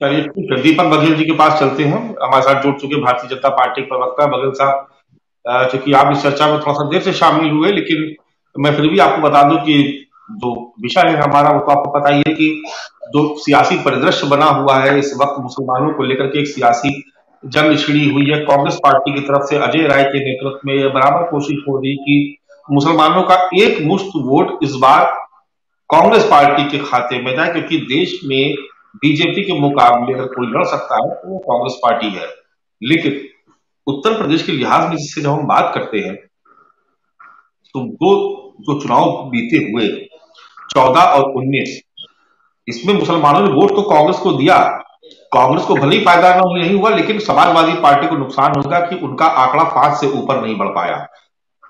चलिए ठीक है, दीपक बघेल जी के पास चलते हैं। हमारे साथ जुड़ चुके भारतीय जनता पार्टी के प्रवक्ता बघेल साहब। चूंकि आप इस चर्चा में थोड़ा सा देर से शामिल हुए, लेकिन मैं फिर भी आपको बता दूं कि जो विषय है हमारा, वो तो आपको पता ही है कि जो सियासी परिदृश्य बना हुआ है इस वक्त मुसलमानों को लेकर के, एक सियासी जंग छिड़ी हुई है। कांग्रेस पार्टी की तरफ से अजय राय के नेतृत्व में यह बराबर कोशिश हो रही कि मुसलमानों का एक मुश्त वोट इस बार कांग्रेस पार्टी के खाते में जाए, क्योंकि देश में बीजेपी के मुकाबले अगर कोई लड़ सकता है तो वो कांग्रेस पार्टी है। लेकिन उत्तर प्रदेश के लिहाज में जिससे जब हम बात करते हैं, तो दो जो चुनाव बीते हुए 14 और 19, इसमें मुसलमानों ने वोट तो कांग्रेस को दिया। कांग्रेस को भले ही फायदा नहीं हुआ, लेकिन समाजवादी पार्टी को नुकसान होगा कि उनका आंकड़ा 5 से ऊपर नहीं बढ़ पाया।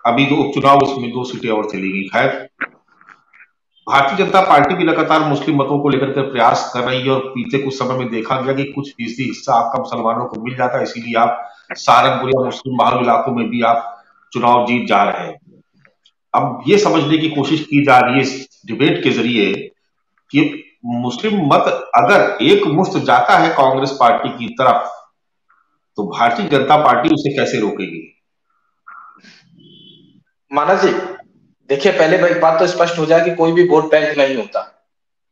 अभी जो उपचुनाव, उसमें 2 सीटें और चली गई। खैर, भारतीय जनता पार्टी भी लगातार मुस्लिम मतों को लेकर के प्रयास कर रही है, और बीते कुछ समय में देखा गया कि कुछ फीसदी हिस्सा आपका मुसलमानों को मिल जाता है, इसीलिए आप सहारनपुर या मुस्लिम बहुल इलाकों में भी आप चुनाव जीत जा रहे हैं। अब ये समझने की कोशिश की जा रही है इस डिबेट के जरिए कि मुस्लिम मत अगर एक मुश्त जाता है कांग्रेस पार्टी की तरफ, तो भारतीय जनता पार्टी उसे कैसे रोकेगी। मानस जी, देखिए पहले एक बात तो स्पष्ट हो जाए कि कोई भी वोट बैंक नहीं होता।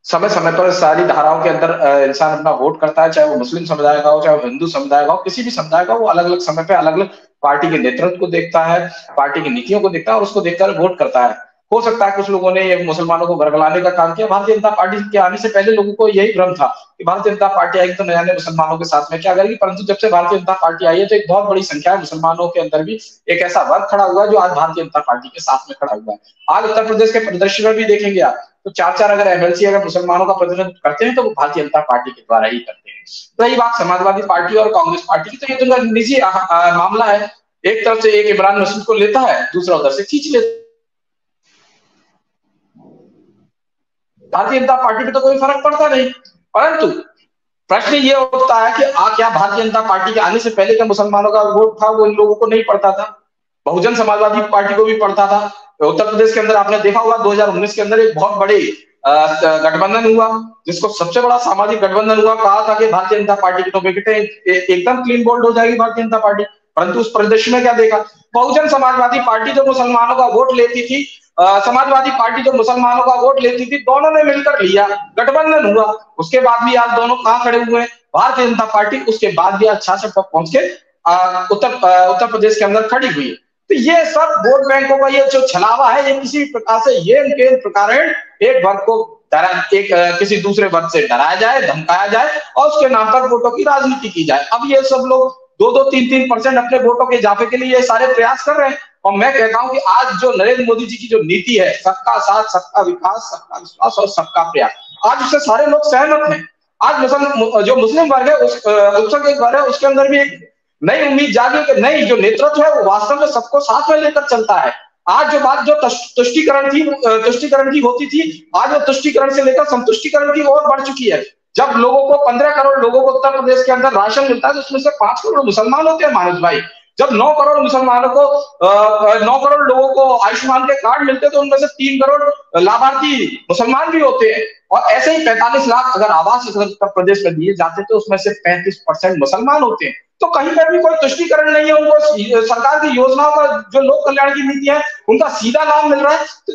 समय समय पर सारी धाराओं के अंदर इंसान अपना वोट करता है, चाहे वो मुस्लिम समुदाय का हो, चाहे वो हिंदू समुदाय का हो, किसी भी समुदाय का। वो अलग अलग समय पे अलग अलग पार्टी के नेतृत्व को देखता है, पार्टी की नीतियों को देखता है और उसको देखकर वोट करता है। हो सकता है कुछ लोगों ने ये मुसलमानों को गड़गड़ाने का काम किया। भारतीय जनता पार्टी के आने से पहले लोगों को यही भ्रम था कि भारतीय जनता पार्टी आएगी तो नया मुसलमानों के साथ में क्या करेगी, परंतु जब से भारतीय जनता पार्टी आई है तो एक बहुत बड़ी संख्या है मुसलमानों के अंदर भी एक ऐसा वर्ग खड़ा हुआ है जो आज भारतीय जनता पार्टी के साथ में खड़ा हुआ है। आज उत्तर प्रदेश के परिदृश्य में भी देखेंगे आप, तो चार चार अगर एमएलसी अगर मुसलमानों का प्रतिनिधित्व करते हैं तो वो भारतीय जनता पार्टी के द्वारा ही करते हैं। तो यही बात समाजवादी पार्टी और कांग्रेस पार्टी की, तो ये तो निजी मामला है। एक तरफ से एक इमरान मसूद को लेता है, दूसरा उधर से खींच लेता है। भारतीय जनता पार्टी पे तो कोई फर्क पड़ता नहीं। परंतु प्रश्न ये उठता है कि क्या भारतीय जनता पार्टी के आने से पहले क्या मुसलमानों का वोट था वो इन लोगों को नहीं पड़ता था? बहुजन समाजवादी पार्टी को भी पड़ता था। उत्तर प्रदेश के अंदर आपने देखा होगा 2019 के अंदर एक बहुत बड़े गठबंधन हुआ, जिसको सबसे बड़ा सामाजिक गठबंधन हुआ। कहा था कि भारतीय जनता पार्टी की तो विकेटें एकदम क्लीन बोल्ड हो जाएगी भारतीय जनता पार्टी, परंतु उस परिदृश्य में क्या देखा? बहुजन समाजवादी पार्टी जो मुसलमानों का वोट लेती थी, समाजवादी पार्टी जो मुसलमानों का वोट लेती थी, दोनों ने मिलकर लिया, गठबंधन हुआ। उसके बाद भी आज दोनों कहां खड़े हुए हैं? भारतीय जनता पार्टी उसके बाद भी आज 66 पर पहुंच के उत्तर प्रदेश के अंदर खड़ी हुई है। तो ये सब वोट बैंकों का ये जो छलावा है, ये किसी प्रकार से ये इनके प्रकार एक वर्ग को किसी दूसरे वर्ग से डराया जाए, धमकाया जाए और उसके नाम पर वोटों की राजनीति की जाए। अब ये सब लोग 2-2, 3-3% अपने वोटों के इजाफे के लिए ये सारे प्रयास कर रहे हैं। और मैं कहता हूं कि आज जो नरेंद्र मोदी जी की जो नीति है, सबका साथ, सबका विकास, सबका विश्वास और सबका प्रयास, आज उससे सारे लोग सहमत हैं। आज जो मुस्लिम वर्ग है, उस वर्ग है, उसके अंदर भी एक नई उम्मीद जागी कि नहीं, जो नेतृत्व है वो वास्तव में सबको साथ में लेकर चलता है। आज जो बात जो तुष्टिकरण की होती थी, आज वो तुष्टिकरण से लेकर संतुष्टिकरण की ओर बढ़ चुकी है। जब लोगों को 15 करोड़ लोगों को उत्तर प्रदेश के अंदर राशन मिलता है, तो उसमें से 5 करोड़ मुसलमान होते हैं मानस भाई। जब 9 करोड़ मुसलमानों को 9 करोड़ लोगों को आयुष्मान के कार्ड मिलते हैं, तो उनमें से 3 करोड़ लाभार्थी मुसलमान भी होते हैं। और ऐसे ही 45 लाख अगर आवास उत्तर प्रदेश में दिए जाते तो उसमें से 35% मुसलमान होते हैं। तो कहीं पर भी कोई तुष्टिकरण नहीं है। उनको सरकार की योजनाओं का, जो लोक कल्याण की नीति है, उनका सीधा लाभ मिल रहा है। तो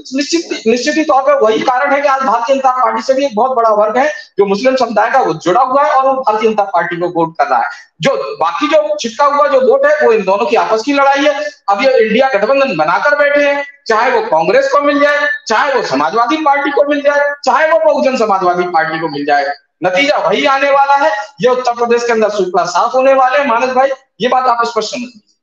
निश्चित ही तौर पर वही कारण है कि आज भारतीय जनता पार्टी से भी एक बहुत बड़ा वर्ग है जो मुस्लिम समुदाय का वो जुड़ा हुआ है और वो भारतीय जनता पार्टी को वोट कर रहा है। जो बाकी जो छिटका हुआ जो वोट है, वो इन दोनों की आपस की लड़ाई है। अब ये इंडिया गठबंधन बनाकर बैठे हैं, चाहे वो कांग्रेस को मिल जाए, चाहे वो समाजवादी पार्टी को मिल जाए, चाहे वो बहुजन समाजवादी पार्टी को मिल जाए, नतीजा वही आने वाला है। ये उत्तर प्रदेश के अंदर सूखड़ा साफ होने वाले हैं मानस भाई, ये बात आप स्पष्ट समझ लीजिए।